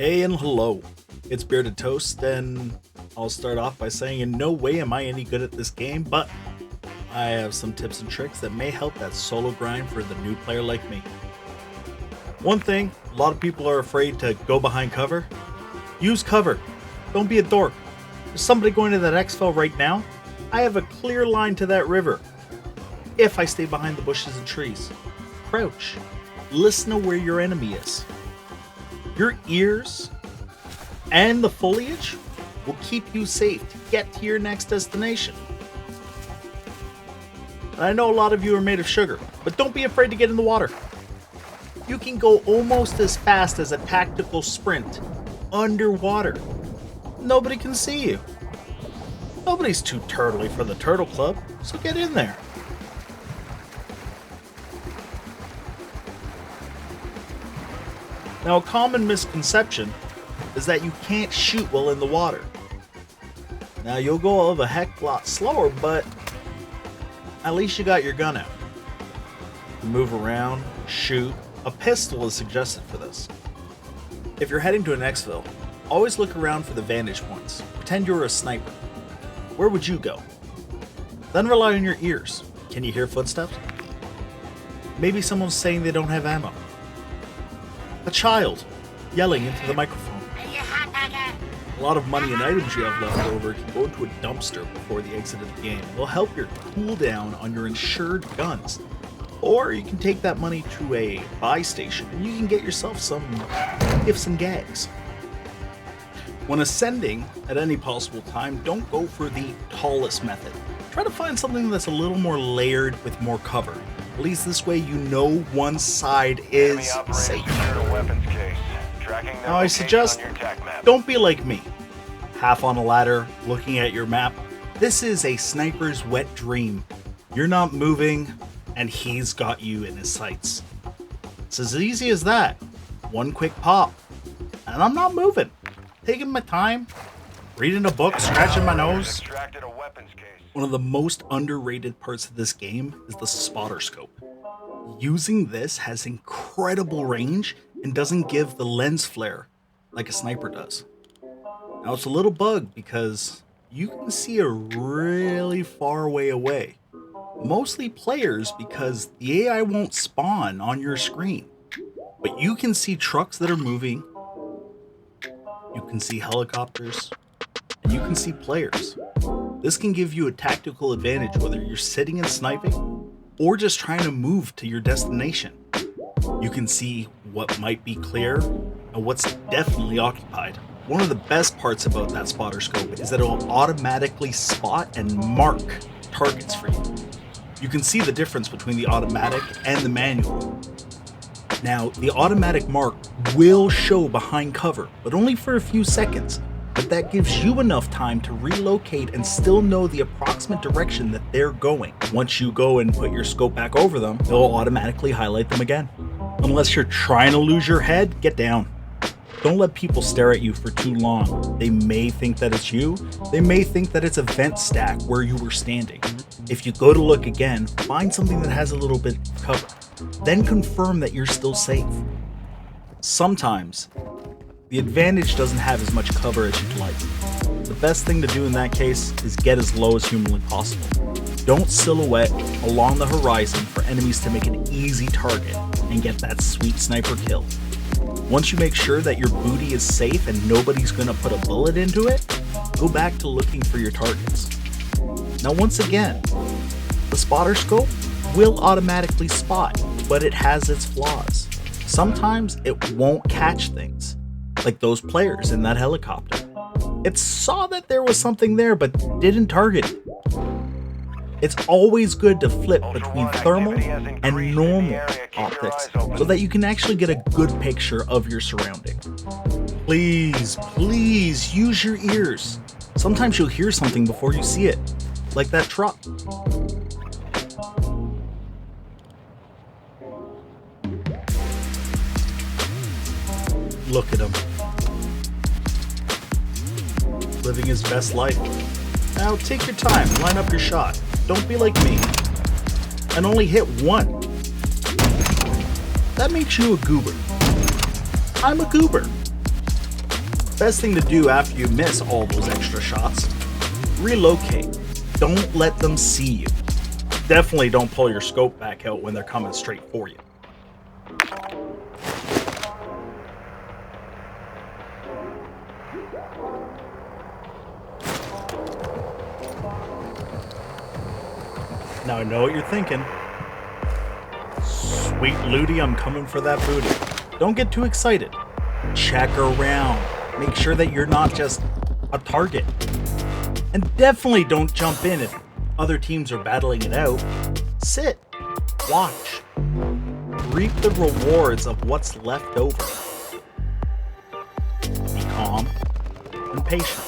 Hey and hello, it's Bearded Toast, and I'll start off by saying in no way am I any good at this game, but I have some tips and tricks that may help that solo grind for the new player like me. One thing, a lot of people are afraid to go behind cover. Use cover. Don't be a dork. There's somebody going to that exfil right now. I have a clear line to that river. If I stay behind the bushes and trees, crouch. Listen to where your enemy is. Your ears and the foliage will keep you safe to get to your next destination. And I know a lot of you are made of sugar, but don't be afraid to get in the water. You can go almost as fast as a tactical sprint underwater. Nobody can see you. Nobody's too turtly for the Turtle Club, so get in there. Now, a common misconception is that you can't shoot while in the water. Now, you'll go a heck lot slower, but at least you got your gun out. You move around, shoot. A pistol is suggested for this. If you're heading to an exfil, always look around for the vantage points. Pretend you're a sniper. Where would you go? Then rely on your ears. Can you hear footsteps? Maybe someone's saying they don't have ammo. A child yelling into the microphone. A lot of money and items you have left over can go into a dumpster before the exit of the game. It'll help your cooldown on your insured guns. Or you can take that money to a buy station and you can get yourself some gifts and gags. When ascending at any possible time, don't go for the tallest method. Try to find something that's a little more layered with more cover. At least this way you know one side is safe. Now I suggest don't be like me. Half on a ladder, looking at your map. This is a sniper's wet dream. You're not moving, and he's got you in his sights. It's as easy as that. One quick pop, and I'm not moving. Taking my time, reading a book, scratching my nose. One of the most underrated parts of this game is the spotter scope. Using this has incredible range and doesn't give the lens flare like a sniper does. Now it's a little bug because you can see a really far way away. Mostly players because the AI won't spawn on your screen. But you can see trucks that are moving, you can see helicopters, and you can see players. This can give you a tactical advantage whether you're sitting and sniping or just trying to move to your destination. You can see what might be clear and what's definitely occupied. One of the best parts about that spotter scope is that it will automatically spot and mark targets for you. You can see the difference between the automatic and the manual. Now, the automatic mark will show behind cover, but only for a few seconds. But that gives you enough time to relocate and still know the approximate direction that they're going. Once you go and put your scope back over them, it'll automatically highlight them again. Unless you're trying to lose your head, get down. Don't let people stare at you for too long. They may think that it's you. They may think that it's a vent stack where you were standing. If you go to look again, find something that has a little bit of cover. Then confirm that you're still safe. Sometimes, the advantage doesn't have as much cover as you'd like. The best thing to do in that case is get as low as humanly possible. Don't silhouette along the horizon for enemies to make an easy target and get that sweet sniper kill. Once you make sure that your booty is safe and nobody's gonna put a bullet into it, go back to looking for your targets. Now once again, the spotter scope will automatically spot, but it has its flaws. Sometimes it won't catch things, like those players in that helicopter. It saw that there was something there, but didn't target it. It's always good to flip between thermal and normal optics so that you can actually get a good picture of your surrounding. Please, please use your ears. Sometimes you'll hear something before you see it, like that truck. Look at him. Living his best life. Now take your time, line up your shot. Don't be like me. And only hit one. That makes you a goober. I'm a goober. Best thing to do after you miss all those extra shots, relocate. Don't let them see you. Definitely don't pull your scope back out when they're coming straight for you. Now I know what you're thinking. Sweet Looty, I'm coming for that booty. Don't get too excited. Check around. Make sure that you're not just a target. And definitely don't jump in if other teams are battling it out. Sit. Watch. Reap the rewards of what's left over. Be calm and patient.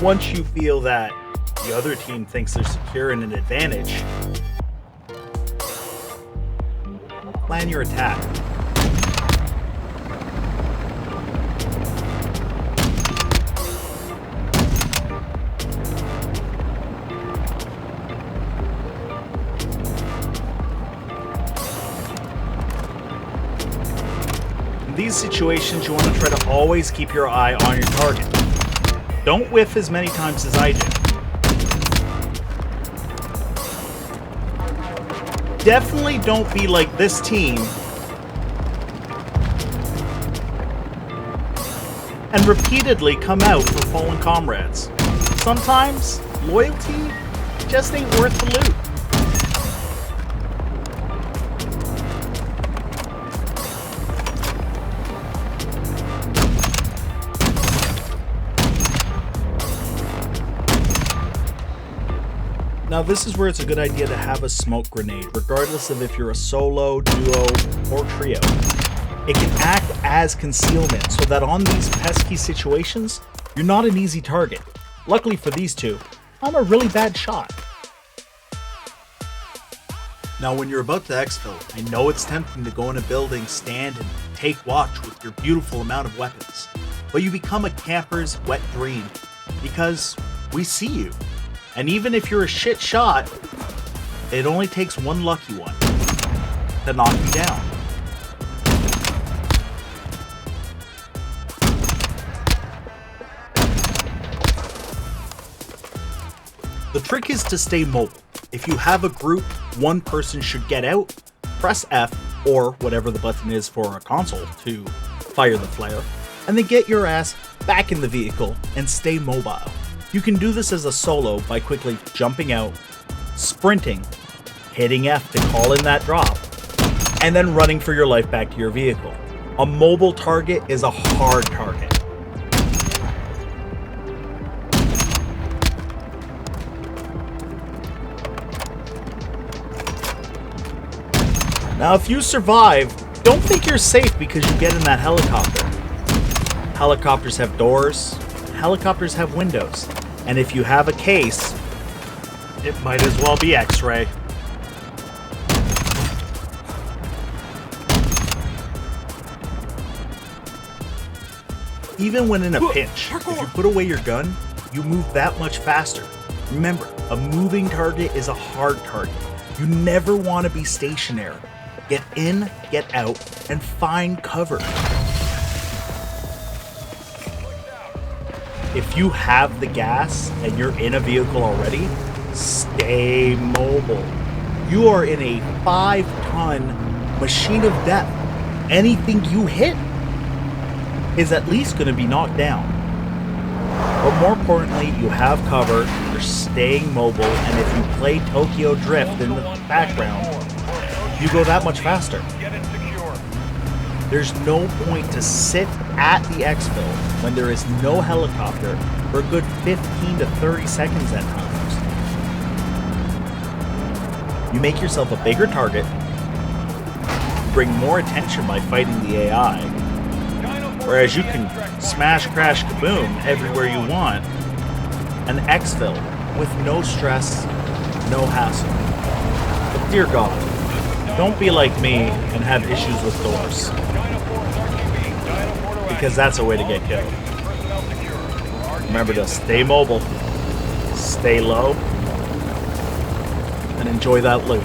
Once you feel that the other team thinks they're secure in an advantage, plan your attack. In these situations, you want to try to always keep your eye on your target. Don't whiff as many times as I did. Definitely don't be like this team and repeatedly come out for fallen comrades. Sometimes loyalty just ain't worth the loot. Now this is where it's a good idea to have a smoke grenade, regardless of if you're a solo, duo, or trio. It can act as concealment so that on these pesky situations, you're not an easy target. Luckily for these two, I'm a really bad shot. Now when you're about to exfil, I know it's tempting to go in a building, stand, and take watch with your beautiful amount of weapons. But you become a camper's wet dream, because we see you. And even if you're a shit shot, it only takes one lucky one to knock you down. The trick is to stay mobile. If you have a group, one person should get out, press F or whatever the button is for a console to fire the flare, and then get your ass back in the vehicle and stay mobile. You can do this as a solo by quickly jumping out, sprinting, hitting F to call in that drop, and then running for your life back to your vehicle. A mobile target is a hard target. Now if you survive, don't think you're safe because you get in that helicopter. Helicopters have doors, helicopters have windows. And if you have a case, it might as well be X-ray. Even when in a pinch, if you put away your gun, you move that much faster. Remember, a moving target is a hard target. You never want to be stationary. Get in, get out, and find cover. If you have the gas and you're in a vehicle already, stay mobile. You are in a 5-ton machine of death. Anything you hit is at least going to be knocked down. But more importantly, you have cover, you're staying mobile, and if you play Tokyo Drift in the background, you go that much faster. There's no point to sit at the exfil when there is no helicopter for a good 15 to 30 seconds at times. You make yourself a bigger target, bring more attention by fighting the AI, whereas you can smash, crash, kaboom everywhere you want, and exfil with no stress, no hassle. But dear God, don't be like me and have issues with doors, because that's a way to get killed. Remember to stay mobile, stay low, and enjoy that loot.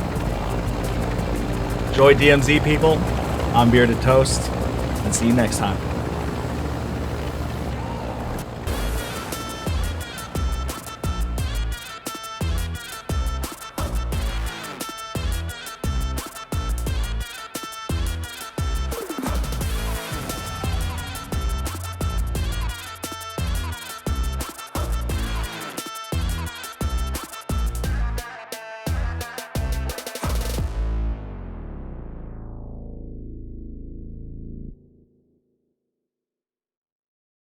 Enjoy DMZ, people. I'm Bearded Toast, and see you next time.